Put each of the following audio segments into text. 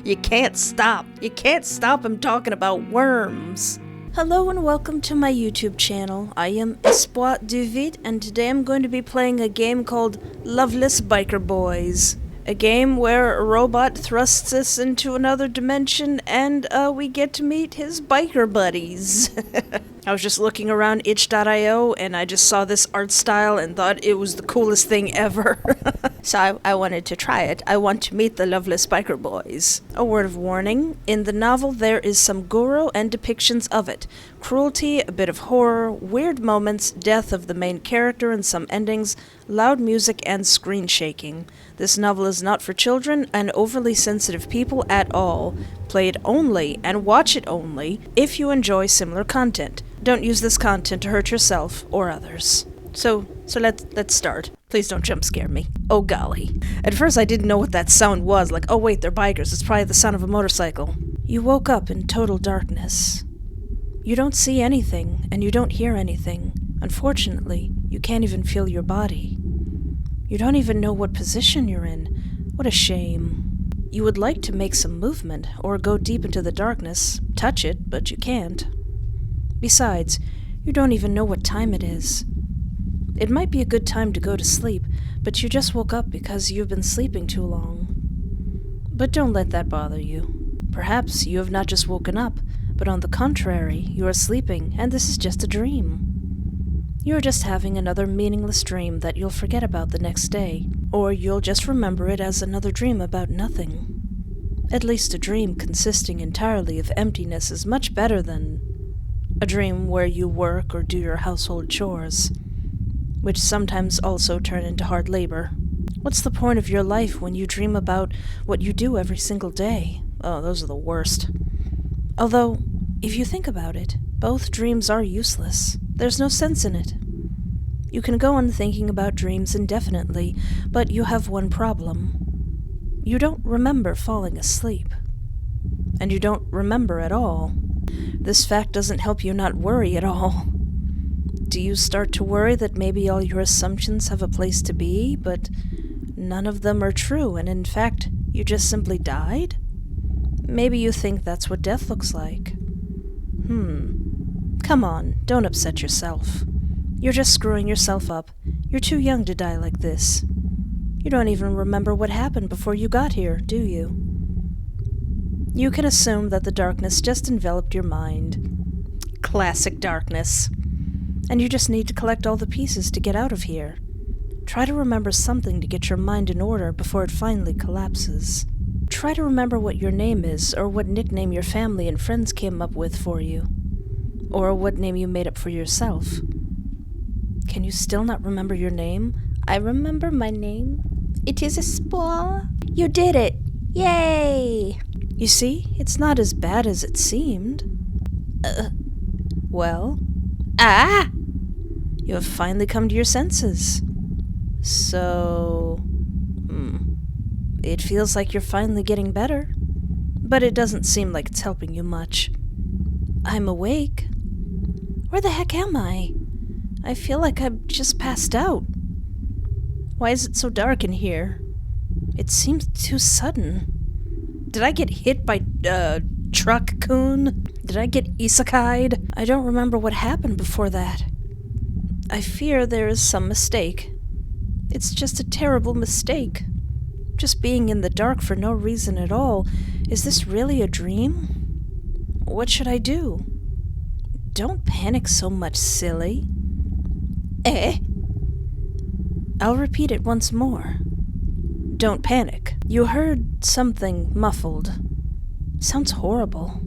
You can't stop. You can't stop him talking about worms. Hello and welcome to my YouTube channel. I am Espoir du Vide, and today I'm going to be playing a game called Loveless Biker Boys. A game where a robot thrusts us into another dimension and we get to meet his biker buddies. I was just looking around itch.io and I just saw this art style and thought it was the coolest thing ever. So I wanted to try it. I want to meet the Loveless Biker Boys. A word of warning, in the novel there is some gore and depictions of it. Cruelty, a bit of horror, weird moments, death of the main character and some endings, loud music and screen shaking. This novel is not for children and overly sensitive people at all. Play it only and watch it only if you enjoy similar content. Don't use this content to hurt yourself or others. So let's start. Please don't jump scare me. Oh golly. At first I didn't know what that sound was, like, oh wait, they're bikers, it's probably the sound of a motorcycle. You woke up in total darkness. You don't see anything, and you don't hear anything. Unfortunately, you can't even feel your body. You don't even know what position you're in. What a shame. You would like to make some movement, or go deep into the darkness, touch it, but you can't. Besides, you don't even know what time it is. It might be a good time to go to sleep, but you just woke up because you've been sleeping too long. But don't let that bother you. Perhaps you have not just woken up, but on the contrary, you are sleeping, and this is just a dream. You are just having another meaningless dream that you'll forget about the next day, or you'll just remember it as another dream about nothing. At least a dream consisting entirely of emptiness is much better than a dream where you work or do your household chores, which sometimes also turn into hard labor. What's the point of your life when you dream about what you do every single day? Oh, those are the worst. Although, if you think about it, both dreams are useless. There's no sense in it. You can go on thinking about dreams indefinitely, but you have one problem. You don't remember falling asleep. And you don't remember at all. This fact doesn't help you not worry at all. Do you start to worry that maybe all your assumptions have a place to be, but none of them are true, and in fact, you just simply died? Maybe you think that's what death looks like. Come on, don't upset yourself. You're just screwing yourself up. You're too young to die like this. You don't even remember what happened before you got here, do you? You can assume that the darkness just enveloped your mind. Classic darkness. And you just need to collect all the pieces to get out of here. Try to remember something to get your mind in order before it finally collapses. Try to remember what your name is, or what nickname your family and friends came up with for you. Or what name you made up for yourself. Can you still not remember your name? I remember my name. It is Espoir. You did it! Yay! You see, it's not as bad as it seemed. Well? Ah! You have finally come to your senses. So... It feels like you're finally getting better. But it doesn't seem like it's helping you much. I'm awake. Where the heck am I? I feel like I've just passed out. Why is it so dark in here? It seems too sudden. Did I get hit by, truck-kun? Did I get isekai'd? I don't remember what happened before that. I fear there is some mistake. It's just a terrible mistake. Just being in the dark for no reason at all. Is this really a dream? What should I do? Don't panic so much, silly. I'll repeat it once more. Don't panic. You heard something muffled. Sounds horrible.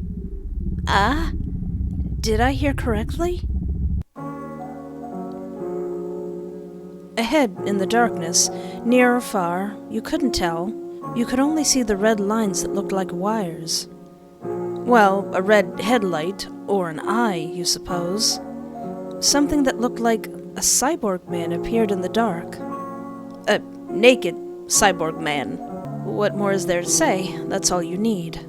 Ah? Did I hear correctly? Ahead, in the darkness, near or far, you couldn't tell. You could only see the red lines that looked like wires. Well, a red headlight, or an eye, you suppose. Something that looked like a cyborg man appeared in the dark. A naked cyborg man. What more is there to say? That's all you need.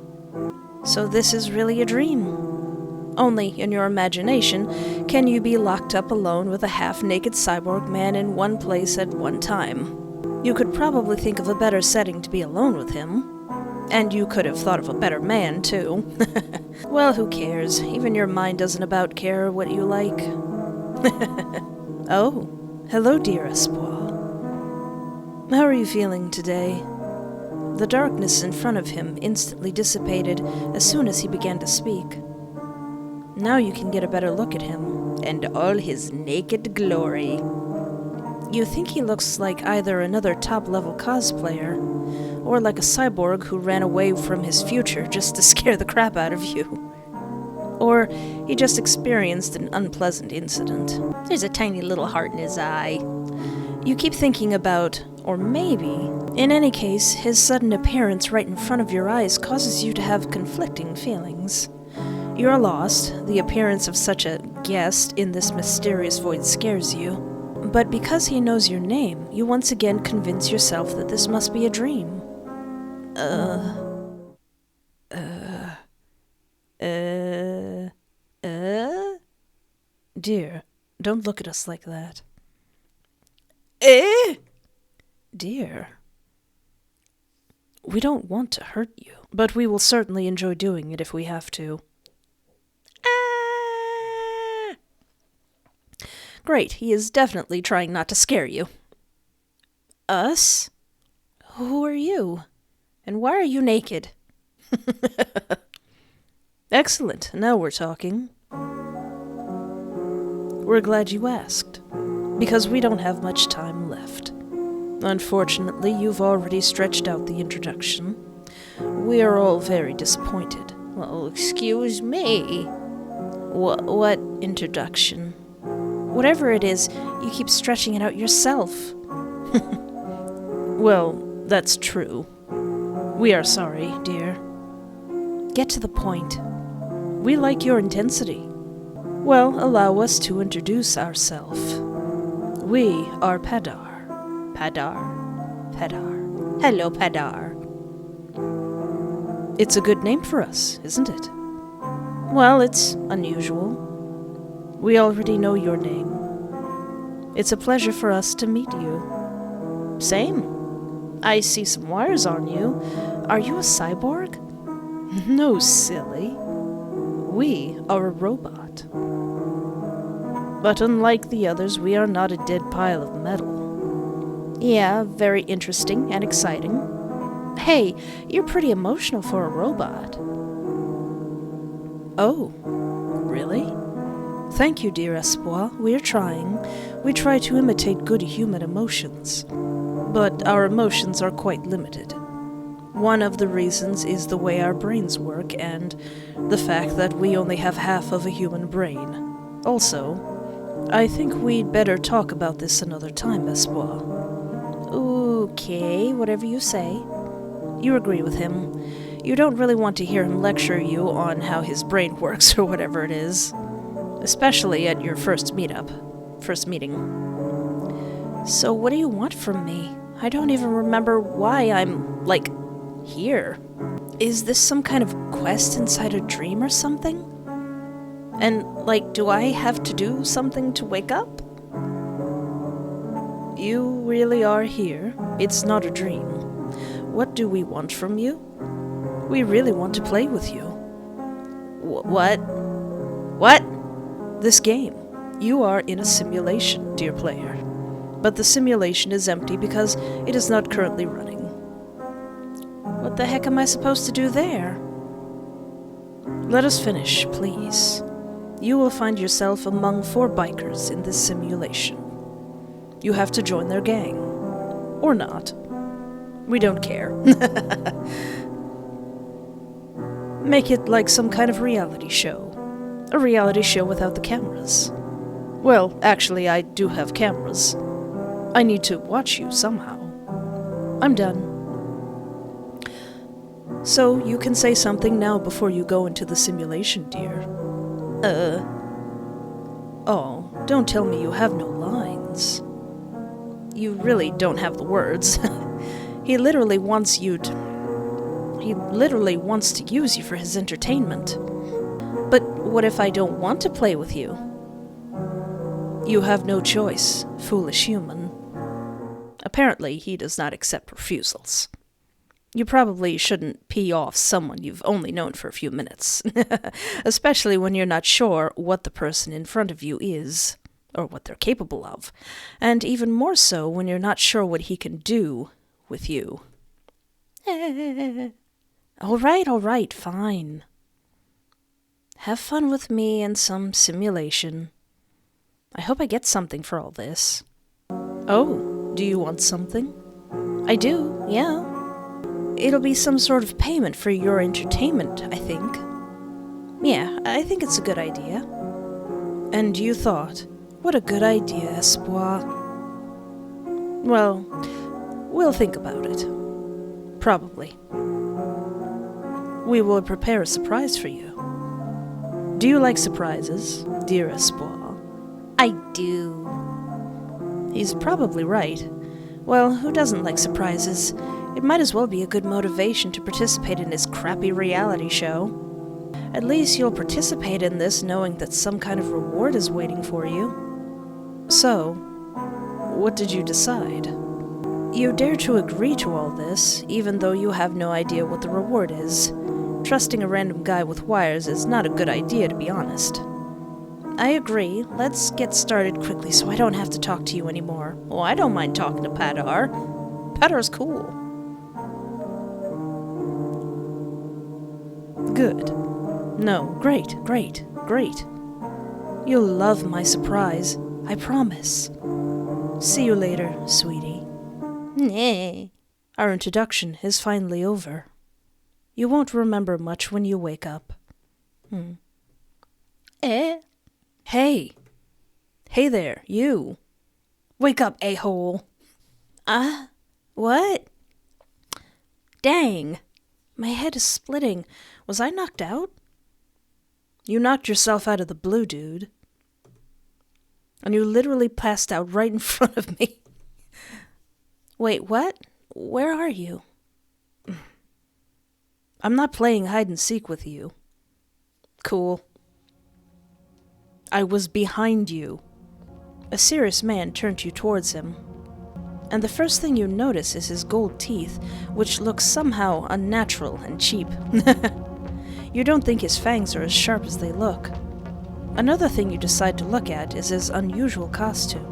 So this is really a dream. Only, in your imagination, can you be locked up alone with a half-naked cyborg man in one place at one time. You could probably think of a better setting to be alone with him. And you could have thought of a better man, too. Well, who cares? Even your mind doesn't about care what you like. Oh, hello, dear Espoir. How are you feeling today? The darkness in front of him instantly dissipated as soon as he began to speak. Now you can get a better look at him, and all his naked glory. You think he looks like either another top-level cosplayer, or like a cyborg who ran away from his future just to scare the crap out of you. Or he just experienced an unpleasant incident. There's a tiny little heart in his eye. You keep thinking about, or maybe, in any case, his sudden appearance right in front of your eyes causes you to have conflicting feelings. You're lost. The appearance of such a guest in this mysterious void scares you. But because he knows your name, you once again convince yourself that this must be a dream. Dear, don't look at us like that. Dear, we don't want to hurt you, but we will certainly enjoy doing it if we have to. Great, he is definitely trying not to scare you. Us? Who are you? And why are you naked? Excellent, now we're talking. We're glad you asked, because we don't have much time left. Unfortunately, you've already stretched out the introduction. We are all very disappointed. Well, excuse me. What introduction? Whatever it is, you keep stretching it out yourself. Well, that's true. We are sorry, dear. Get to the point. We like your intensity. Well, allow us to introduce ourselves. We are Padar. Padar. Hello, Padar. It's a good name for us, isn't it? Well, it's unusual. We already know your name. It's a pleasure for us to meet you. Same. I see some wires on you. Are you a cyborg? No, silly. We are a robot. But unlike the others, we are not a dead pile of metal. Yeah, very interesting and exciting. Hey, you're pretty emotional for a robot. Oh, really? Thank you, dear Espoir. We're trying. We try to imitate good human emotions. But our emotions are quite limited. One of the reasons is the way our brains work and the fact that we only have half of a human brain. Also, I think we'd better talk about this another time, Espoir. Okay, whatever you say. You agree with him. You don't really want to hear him lecture you on how his brain works or whatever it is. Especially at your first meeting. So what do you want from me? I don't even remember why I'm, here. Is this some kind of quest inside a dream or something? And, do I have to do something to wake up? You really are here. It's not a dream. What do we want from you? We really want to play with you. What? What? This game. You are in a simulation, dear player. But the simulation is empty because it is not currently running. What the heck am I supposed to do there? Let us finish, please. You will find yourself among 4 bikers in this simulation. You have to join their gang. Or not. We don't care. Make it like some kind of reality show. A reality show without the cameras. Well, actually, I do have cameras. I need to watch you somehow. I'm done. So, you can say something now before you go into the simulation, dear. Oh, don't tell me you have no lines. You really don't have the words. He literally wants to use you for his entertainment. But what if I don't want to play with you? You have no choice, foolish human. Apparently, he does not accept refusals. You probably shouldn't pee off someone you've only known for a few minutes, especially when you're not sure what the person in front of you is, or what they're capable of, and even more so when you're not sure what he can do with you. All right, fine. Have fun with me and some simulation. I hope I get something for all this. Oh, do you want something? I do, yeah. It'll be some sort of payment for your entertainment, I think. Yeah, I think it's a good idea. And you thought, what a good idea, Espoir. Well, we'll think about it. Probably. We will prepare a surprise for you. Do you like surprises, dear Espoir? I do. He's probably right. Well, who doesn't like surprises? It might as well be a good motivation to participate in his crappy reality show. At least you'll participate in this knowing that some kind of reward is waiting for you. So, what did you decide? You dare to agree to all this, even though you have no idea what the reward is. Trusting a random guy with wires is not a good idea, to be honest. I agree. Let's get started quickly so I don't have to talk to you anymore. Oh, I don't mind talking to Padar. Padar's cool. Good. No, great. You'll love my surprise. I promise. See you later, sweetie. Nah. Our introduction is finally over. You won't remember much when you wake up. Hey. Hey there, you. Wake up, a-hole. What? Dang. My head is splitting. Was I knocked out? You knocked yourself out of the blue, dude. And you literally passed out right in front of me. Wait, what? Where are you? I'm not playing hide-and-seek with you. Cool. I was behind you. A serious man turned you towards him. And the first thing you notice is his gold teeth, which look somehow unnatural and cheap. You don't think his fangs are as sharp as they look. Another thing you decide to look at is his unusual costume.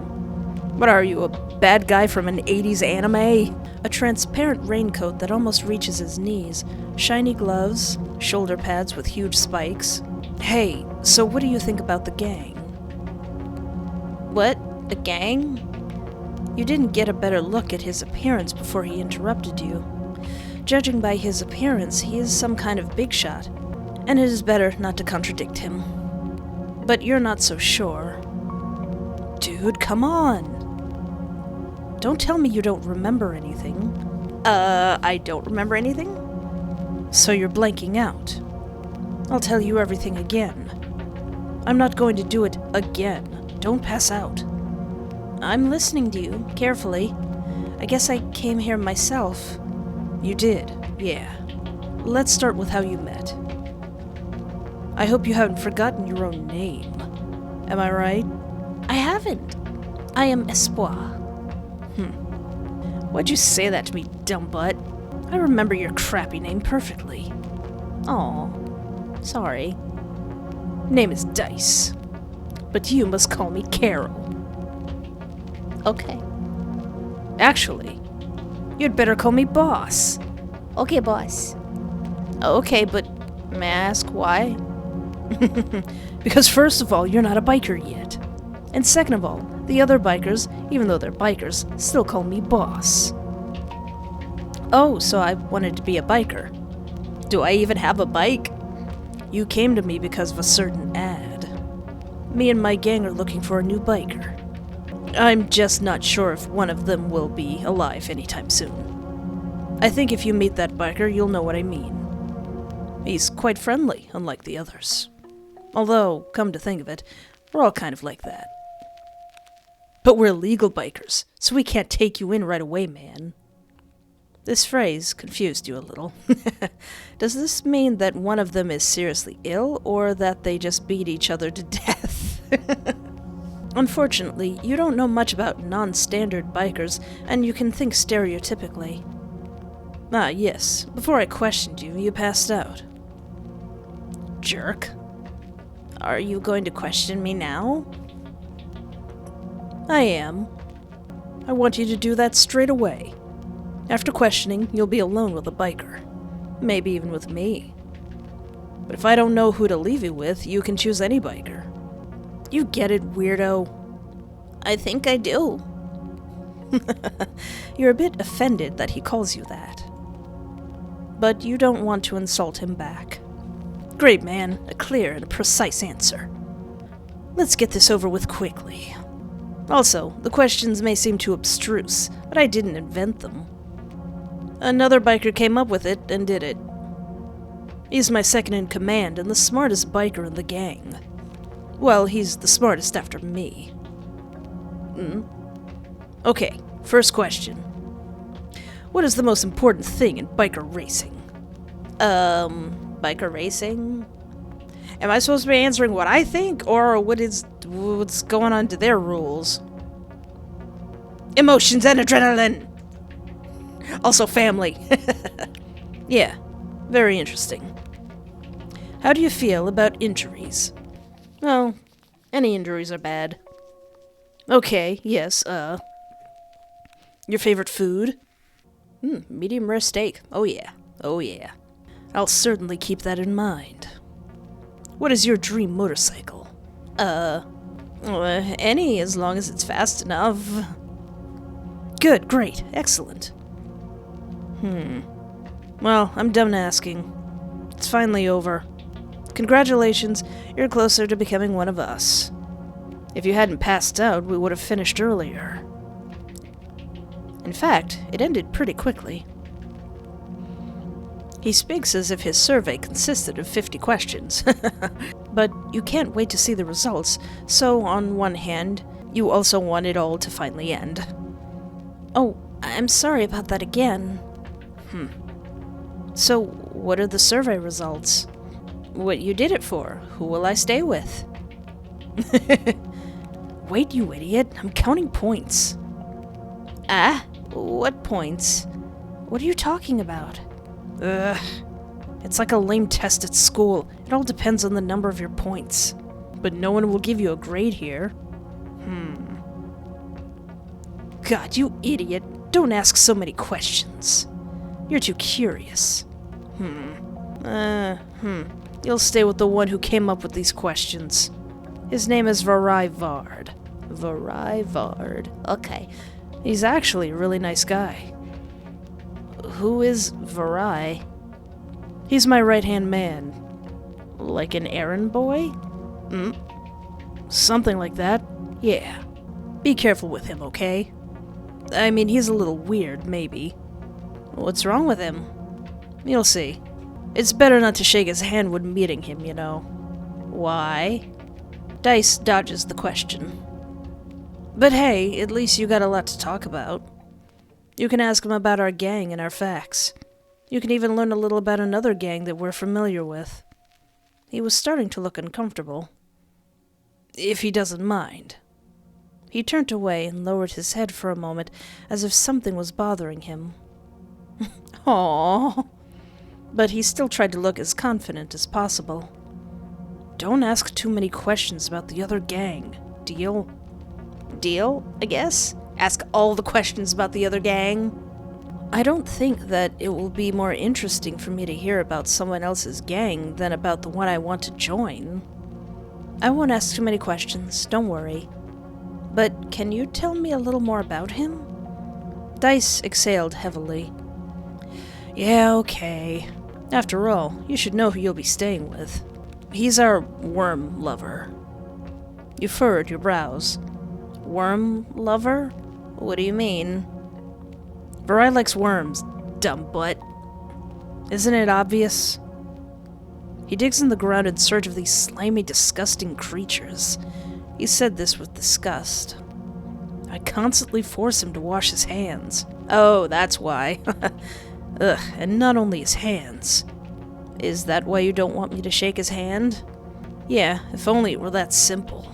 What are you, a bad guy from an 80s anime? A transparent raincoat that almost reaches his knees, shiny gloves, shoulder pads with huge spikes. Hey, so what do you think about the gang? What? A gang? You didn't get a better look at his appearance before he interrupted you. Judging by his appearance, he is some kind of big shot, and it is better not to contradict him. But you're not so sure. Dude, come on! Don't tell me you don't remember anything. I don't remember anything? So you're blanking out. I'll tell you everything again. I'm not going to do it again. Don't pass out. I'm listening to you, carefully. I guess I came here myself. You did, yeah. Let's start with how you met. I hope you haven't forgotten your own name. Am I right? I haven't. I am Espoir. Why'd you say that to me, dumb butt? I remember your crappy name perfectly. Aw, sorry. Name is Dice. But you must call me Carol. Okay. Actually, you'd better call me Boss. Okay, Boss. Okay, but may I ask why? Because first of all, you're not a biker yet. And second of all, the other bikers, even though they're bikers, still call me Boss. Oh, so I wanted to be a biker. Do I even have a bike? You came to me because of a certain ad. Me and my gang are looking for a new biker. I'm just not sure if one of them will be alive anytime soon. I think if you meet that biker, you'll know what I mean. He's quite friendly, unlike the others. Although, come to think of it, we're all kind of like that. But we're legal bikers, so we can't take you in right away, man. This phrase confused you a little. Does this mean that one of them is seriously ill, or that they just beat each other to death? Unfortunately, you don't know much about non-standard bikers, and you can think stereotypically. Ah, yes. Before I questioned you, you passed out. Jerk. Are you going to question me now? I am. I want you to do that straight away. After questioning, you'll be alone with a biker. Maybe even with me. But if I don't know who to leave you with, you can choose any biker. You get it, weirdo? I think I do. You're a bit offended that he calls you that. But you don't want to insult him back. Great, man. A clear and a precise answer. Let's get this over with quickly. Also, the questions may seem too abstruse, but I didn't invent them. Another biker came up with it and did it. He's my second in command and the smartest biker in the gang. Well, he's the smartest after me. Okay, first question. What is the most important thing in biker racing? Biker racing? Am I supposed to be answering what I think, or what's going on to their rules? Emotions and adrenaline! Also family. Yeah, very interesting. How do you feel about injuries? Well, any injuries are bad. Okay, yes, your favorite food? Medium rare steak. Oh yeah. Oh yeah. I'll certainly keep that in mind. What is your dream motorcycle? Any, as long as it's fast enough. Good, great, excellent. Well, I'm done asking. It's finally over. Congratulations, you're closer to becoming one of us. If you hadn't passed out, we would have finished earlier. In fact, it ended pretty quickly. He speaks as if his survey consisted of 50 questions. But you can't wait to see the results, so on one hand, you also want it all to finally end. Oh, I'm sorry about that again. So, what are the survey results? What you did it for? Who will I stay with? Wait, you idiot. I'm counting points. Ah? What points? What are you talking about? Ugh. It's like a lame test at school. It all depends on the number of your points. But no one will give you a grade here. God, you idiot. Don't ask so many questions. You're too curious. You'll stay with the one who came up with these questions. His name is Varai Vard. Varai Vard. Okay. He's actually a really nice guy. Who is Varai? He's my right-hand man. Like an errand boy? Something like that. Yeah. Be careful with him, okay? I mean, he's a little weird, maybe. What's wrong with him? You'll see. It's better not to shake his hand when meeting him, you know. Why? Dice dodges the question. But hey, at least you got a lot to talk about. You can ask him about our gang and our facts. You can even learn a little about another gang that we're familiar with. He was starting to look uncomfortable. If he doesn't mind. He turned away and lowered his head for a moment, as if something was bothering him. Aww. But he still tried to look as confident as possible. Don't ask too many questions about the other gang. Deal? Deal, I guess? Ask all the questions about the other gang? I don't think that it will be more interesting for me to hear about someone else's gang than about the one I want to join. I won't ask too many questions, don't worry. But can you tell me a little more about him? Dice exhaled heavily. Yeah, okay. After all, you should know who you'll be staying with. He's our worm lover. You furrowed your brows. Worm lover? What do you mean? Varai likes worms, dumb butt. Isn't it obvious? He digs in the ground in search of these slimy, disgusting creatures. He said this with disgust. I constantly force him to wash his hands. Oh, that's why. Ugh, and not only his hands. Is that why you don't want me to shake his hand? Yeah, if only it were that simple.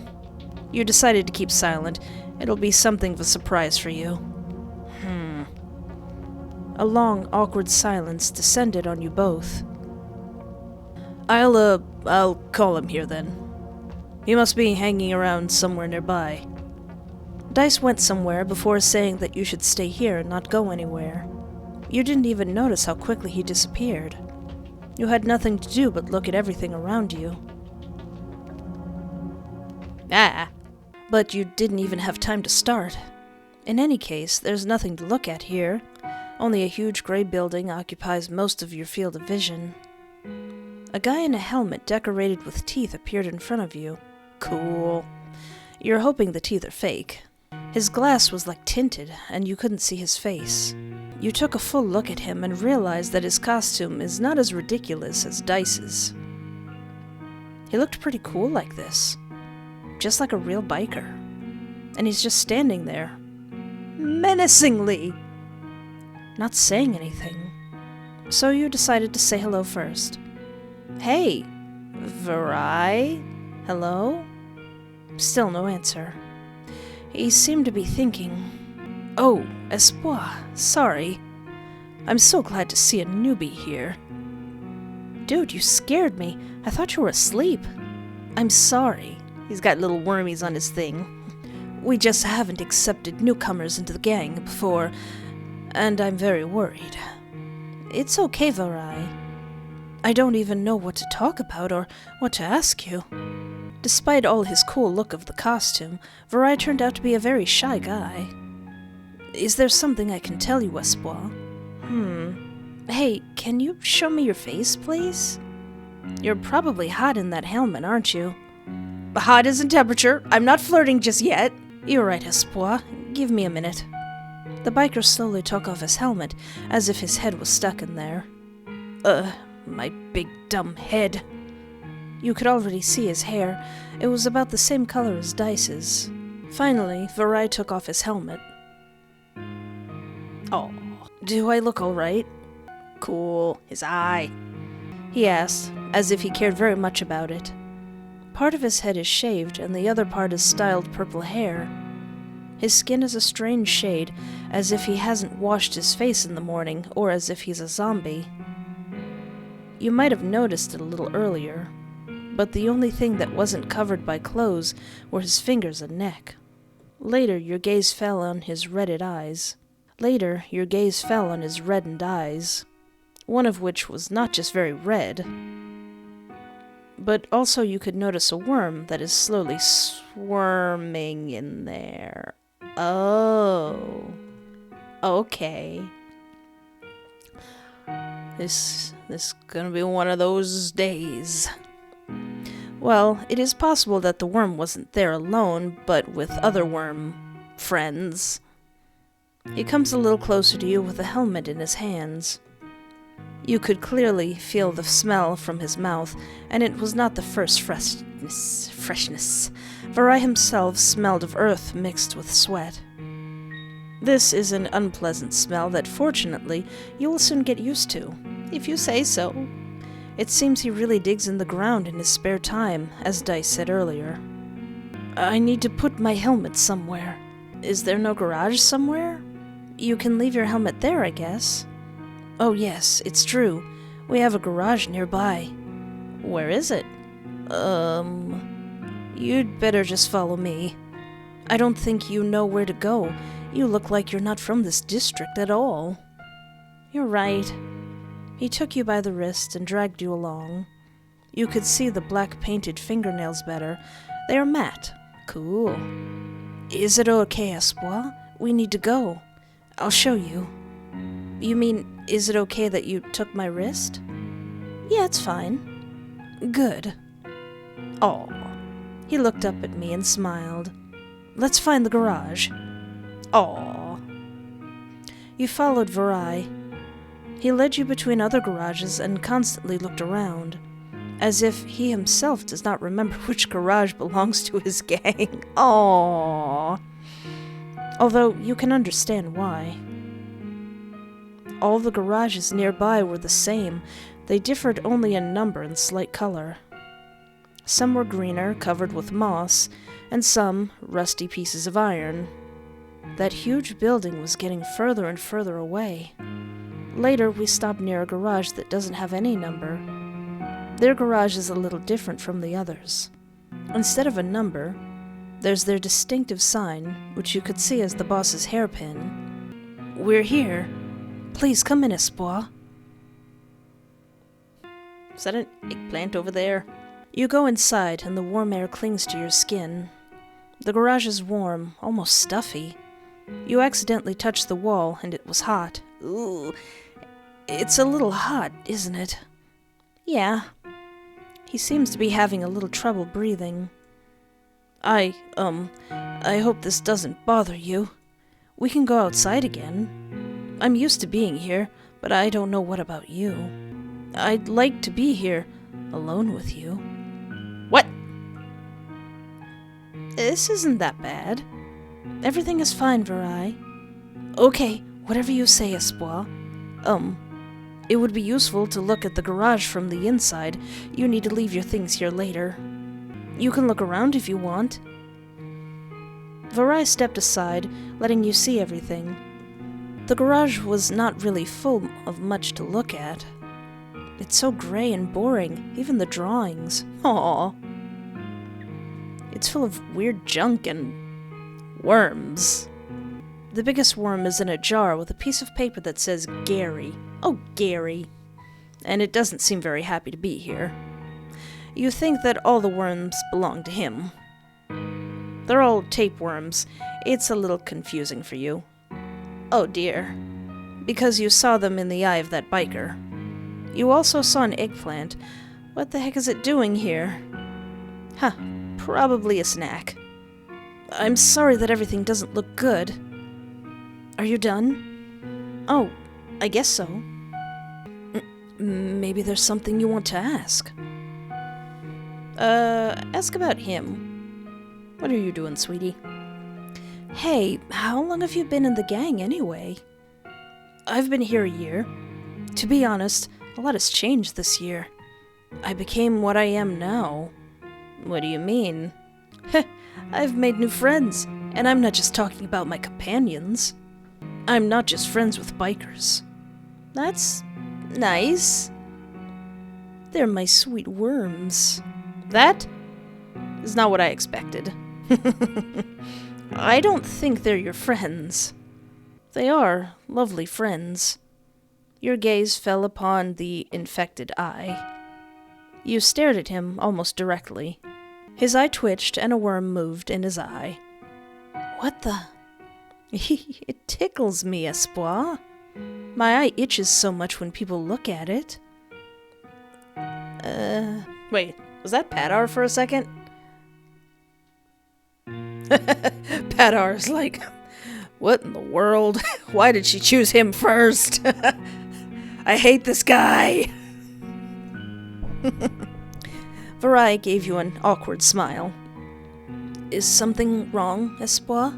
You decided to keep silent. It'll be something of a surprise for you. A long, awkward silence descended on you both. I'll call him here then. He must be hanging around somewhere nearby. Dice went somewhere before saying that you should stay here and not go anywhere. You didn't even notice how quickly he disappeared. You had nothing to do but look at everything around you. But you didn't even have time to start. In any case, there's nothing to look at here. Only a huge gray building occupies most of your field of vision. A guy in a helmet decorated with teeth appeared in front of you. Cool. You're hoping the teeth are fake. His glass was like tinted, and you couldn't see his face. You took a full look at him and realized that his costume is not as ridiculous as Dice's. He looked pretty cool like this. Just like a real biker. And he's just standing there. Menacingly! Not saying anything. So you decided to say hello first. Hey, Varai? Hello? Still no answer. He seemed to be thinking. Oh, Espoir, sorry. I'm so glad to see a newbie here. Dude, you scared me. I thought you were asleep. I'm sorry. He's got little wormies on his thing. We just haven't accepted newcomers into the gang before, and I'm very worried. It's okay, Varai. I don't even know what to talk about or what to ask you. Despite all his cool look of the costume, Varai turned out to be a very shy guy. Is there something I can tell you, Espoir? Hey, can you show me your face, please? You're probably hot in that helmet, aren't you? Hot isn't temperature. I'm not flirting just yet. You're right, Espoir. Give me a minute. The biker slowly took off his helmet, as if his head was stuck in there. My big dumb head. You could already see his hair. It was about the same color as Dice's. Finally, Varai took off his helmet. Oh, do I look alright? Cool. His eye. He asked, as if he cared very much about it. Part of his head is shaved, and the other part is styled purple hair. His skin is a strange shade, as if he hasn't washed his face in the morning, or as if he's a zombie. You might have noticed it a little earlier, but the only thing that wasn't covered by clothes were his fingers and neck. Later, your gaze fell on his reddened eyes, one of which was not just very red, but also you could notice a worm that is slowly squirming in there. Oh. Okay. This gonna be one of those days. Well, it is possible that the worm wasn't there alone, but with other worm friends. He comes a little closer to you with a helmet in his hands. You could clearly feel the smell from his mouth, and it was not the first freshness. Varai himself smelled of earth mixed with sweat. This is an unpleasant smell that, fortunately, you will soon get used to, if you say so. It seems he really digs in the ground in his spare time, as Dice said earlier. I need to put my helmet somewhere. Is there no garage somewhere? You can leave your helmet there, I guess. Oh yes, it's true. We have a garage nearby. Where is it? You'd better just follow me. I don't think you know where to go. You look like you're not from this district at all. You're right. He took you by the wrist and dragged you along. You could see the black painted fingernails better. They are matte. Cool. Is it okay, Espoir? We need to go. I'll show you. You mean, is it okay that you took my wrist? Yeah, it's fine. Good. Aw. He looked up at me and smiled. Let's find the garage. Aw. You followed Varai. He led you between other garages and constantly looked around, as if he himself does not remember which garage belongs to his gang. Aww. Although you can understand why. All the garages nearby were the same. They differed only in number and slight color. Some were greener, covered with moss, and some rusty pieces of iron. That huge building was getting further and further away. Later, we stopped near a garage that doesn't have any number. Their garage is a little different from the others. Instead of a number, there's their distinctive sign, which you could see as the boss's hairpin. We're here. Please come in, Espoir. Is that an eggplant over there? You go inside, and the warm air clings to your skin. The garage is warm, almost stuffy. You accidentally touched the wall, and it was hot. Ooh, it's a little hot, isn't it? Yeah. He seems to be having a little trouble breathing. I hope this doesn't bother you. We can go outside again. I'm used to being here, but I don't know what about you. I'd like to be here, alone with you. What? This isn't that bad. Everything is fine, Varai. Okay, whatever you say, Espoir. It would be useful to look at the garage from the inside. You need to leave your things here later. You can look around if you want. Varai stepped aside, letting you see everything. The garage was not really full of much to look at. It's so gray and boring, even the drawings. Aww. It's full of weird junk and worms. The biggest worm is in a jar with a piece of paper that says Gary. Oh, Gary. And it doesn't seem very happy to be here. You think that all the worms belong to him. They're all tapeworms. It's a little confusing for you. Oh dear. Because you saw them in the eye of that biker. You also saw an eggplant. What the heck is it doing here? Huh, probably a snack. I'm sorry that everything doesn't look good. Are you done? Oh, I guess so. Maybe there's something you want to ask. Ask about him. What are you doing, sweetie? Hey, how long have you been in the gang anyway? I've been here a year. To be honest, a lot has changed this year. I became what I am now. What do you mean? I've made new friends, and I'm not just talking about my companions. I'm not just friends with bikers. That's nice. They're my sweet worms. That is not what I expected. I don't think they're your friends. They are lovely friends. Your gaze fell upon the infected eye. You stared at him almost directly. His eye twitched and a worm moved in his eye. What the? It tickles me, Espoir. My eye itches so much when people look at it. Wait, was that Padar for a second? Padar's like, what in the world? Why did she choose him first? I hate this guy. Varai gave you an awkward smile. Is something wrong, Espoir?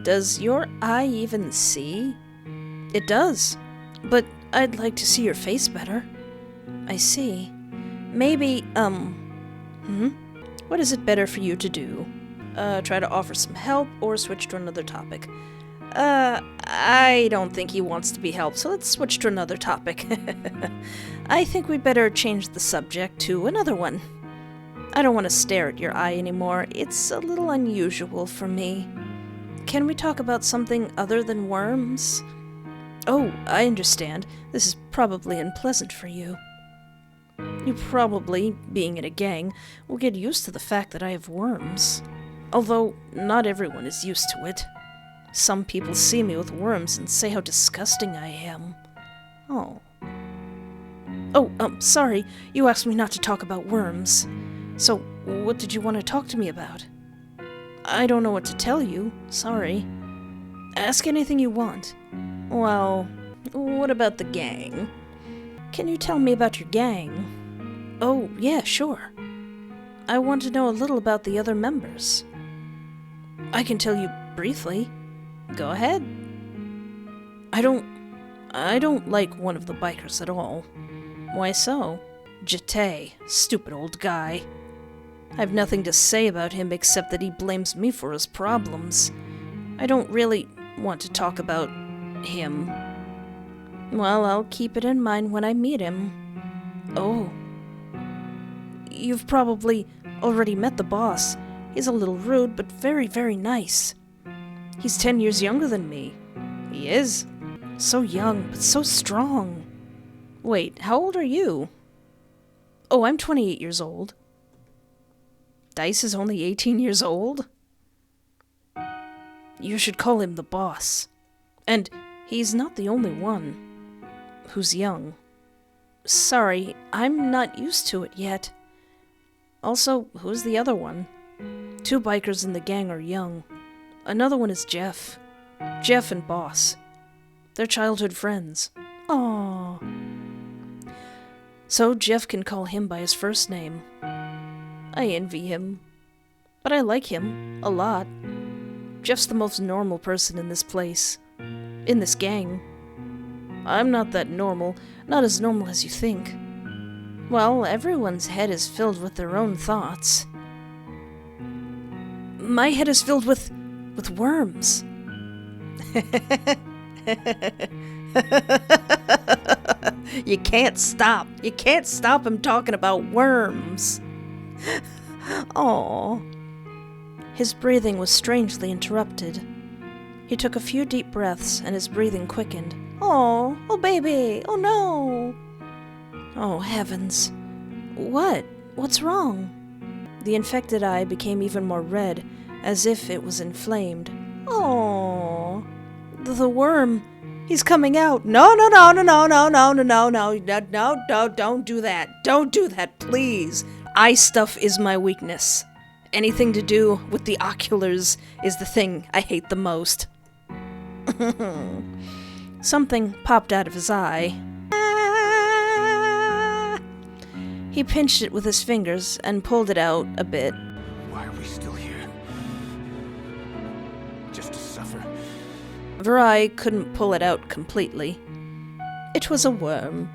Does your eye even see? It does, but I'd like to see your face better. I see. Maybe, what is it better for you to do? Try to offer some help or switch to another topic? I don't think he wants to be helped, so let's switch to another topic. I think we'd better change the subject to another one. I don't want to stare at your eye anymore. It's a little unusual for me. Can we talk about something other than worms? Oh, I understand. This is probably unpleasant for you. You probably, being in a gang, will get used to the fact that I have worms. Although, not everyone is used to it. Some people see me with worms and say how disgusting I am. Oh. Oh, sorry. You asked me not to talk about worms. So, what did you want to talk to me about? I don't know what to tell you. Sorry. Ask anything you want. Well, what about the gang? Can you tell me about your gang? Oh, yeah, sure. I want to know a little about the other members. I can tell you briefly. Go ahead. I don't like one of the bikers at all. Why so? Jete, stupid old guy. I have nothing to say about him except that he blames me for his problems. I don't really want to talk about him. Well, I'll keep it in mind when I meet him. Oh. You've probably already met the boss. He's a little rude, but very, very nice. He's 10 years younger than me. He is. So young, but so strong. Wait, how old are you? Oh, I'm 28 years old. Dice is only 18 years old? You should call him the boss. And he's not the only one who's young. Sorry, I'm not used to it yet. Also, who's the other one? 2 bikers in the gang are young. Another one is Jeff. Jeff and Boss. They're childhood friends. Aww. So Jeff can call him by his first name. I envy him. But I like him a lot. Jeff's the most normal person in this place. In this gang. I'm not that normal. Not as normal as you think. Well, everyone's head is filled with their own thoughts. My head is filled with worms. You can't stop. You can't stop him talking about worms. Aww. His breathing was strangely interrupted. He took a few deep breaths and his breathing quickened. Oh, baby, oh no. Oh, heavens. What? What's wrong? The infected eye became even more red, as if it was inflamed. Oh, the worm. He's coming out. No, don't do that. Don't do that, please. Eye stuff is my weakness. Anything to do with the oculars is the thing I hate the most. Something popped out of his eye. He pinched it with his fingers and pulled it out a bit. Why are we still here? Just to suffer? Varai couldn't pull it out completely. It was a worm.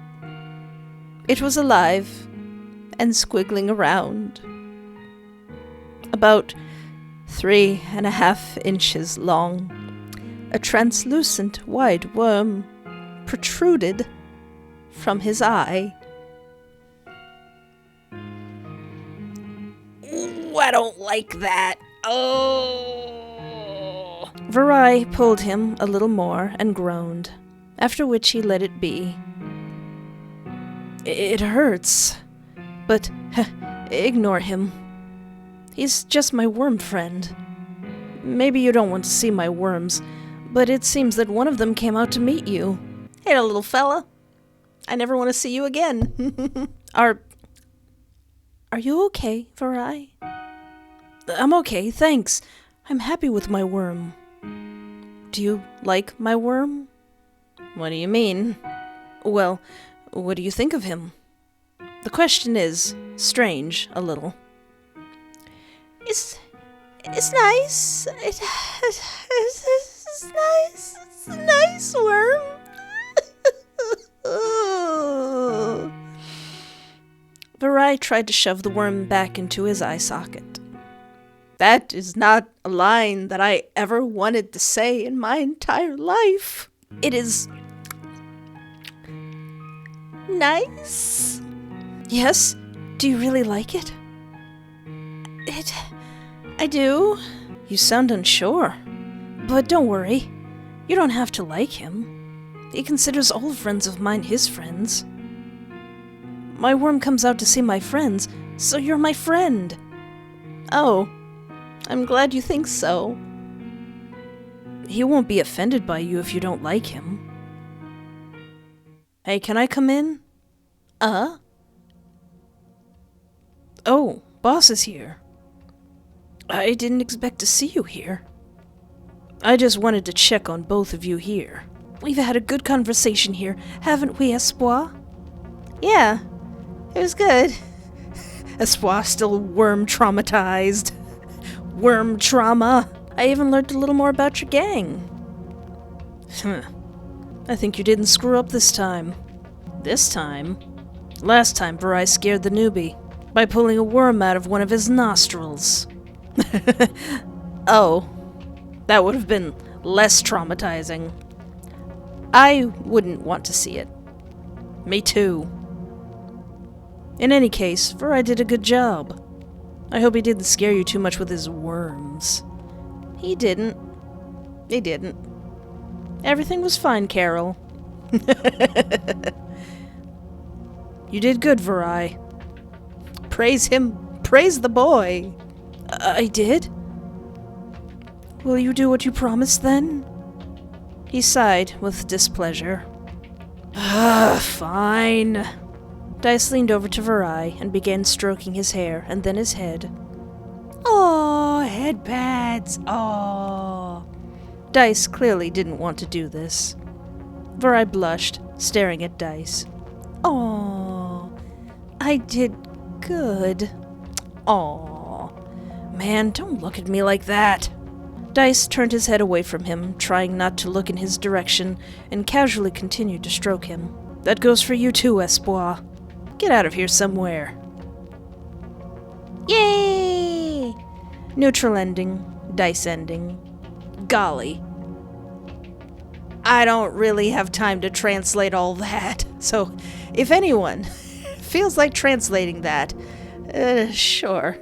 It was alive and squiggling around. About 3.5 inches long. A translucent white worm protruded from his eye. Ooh, I don't like that. Oh. Varai pulled him a little more and groaned, after which he let it be. It hurts, but ignore him. He's just my worm friend. Maybe you don't want to see my worms, but it seems that one of them came out to meet you. Hey, little fella. I never want to see you again. Are you okay, Varai? I'm okay, thanks. I'm happy with my worm. Do you like my worm? What do you mean? Well, what do you think of him? The question is strange, a little. It's nice. It's nice. It's a nice worm. Varai tried to shove the worm back into his eye socket. That is not a line that I ever wanted to say in my entire life. It is nice. Yes? Do you really like it? I do. You sound unsure. But don't worry. You don't have to like him. He considers all friends of mine his friends. My worm comes out to see my friends, so you're my friend. Oh, I'm glad you think so. He won't be offended by you if you don't like him. Hey, can I come in? Oh, boss is here. I didn't expect to see you here. I just wanted to check on both of you here. We've had a good conversation here, haven't we, Espoir? Yeah, it was good. Espoir still worm traumatized. Worm trauma. I even learned a little more about your gang. I think you didn't screw up this time. This time? Last time Varai scared the newbie by pulling a worm out of one of his nostrils. Oh, that would have been less traumatizing. I wouldn't want to see it. Me too. In any case, Varai did a good job. I hope he didn't scare you too much with his worms. He didn't. He didn't. Everything was fine, Carol. You did good, Varai. Praise him. Praise the boy. I did? Will you do what you promised, then? He sighed with displeasure. Fine. Dice leaned over to Varai and began stroking his hair and then his head. Oh, head pats. Oh. Dice clearly didn't want to do this. Varai blushed, staring at Dice. Oh, I did good. Oh, man, don't look at me like that. Dice turned his head away from him, trying not to look in his direction, and casually continued to stroke him. That goes for you too, Espoir. Get out of here somewhere. Yay! Neutral ending, Dice ending. Golly. I don't really have time to translate all that, so if anyone feels like translating that, sure.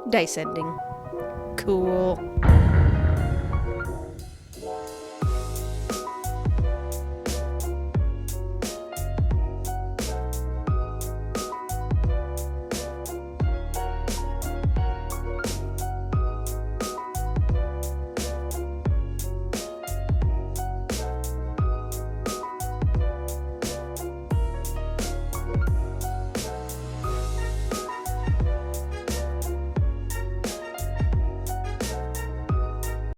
Dice ending. Cool.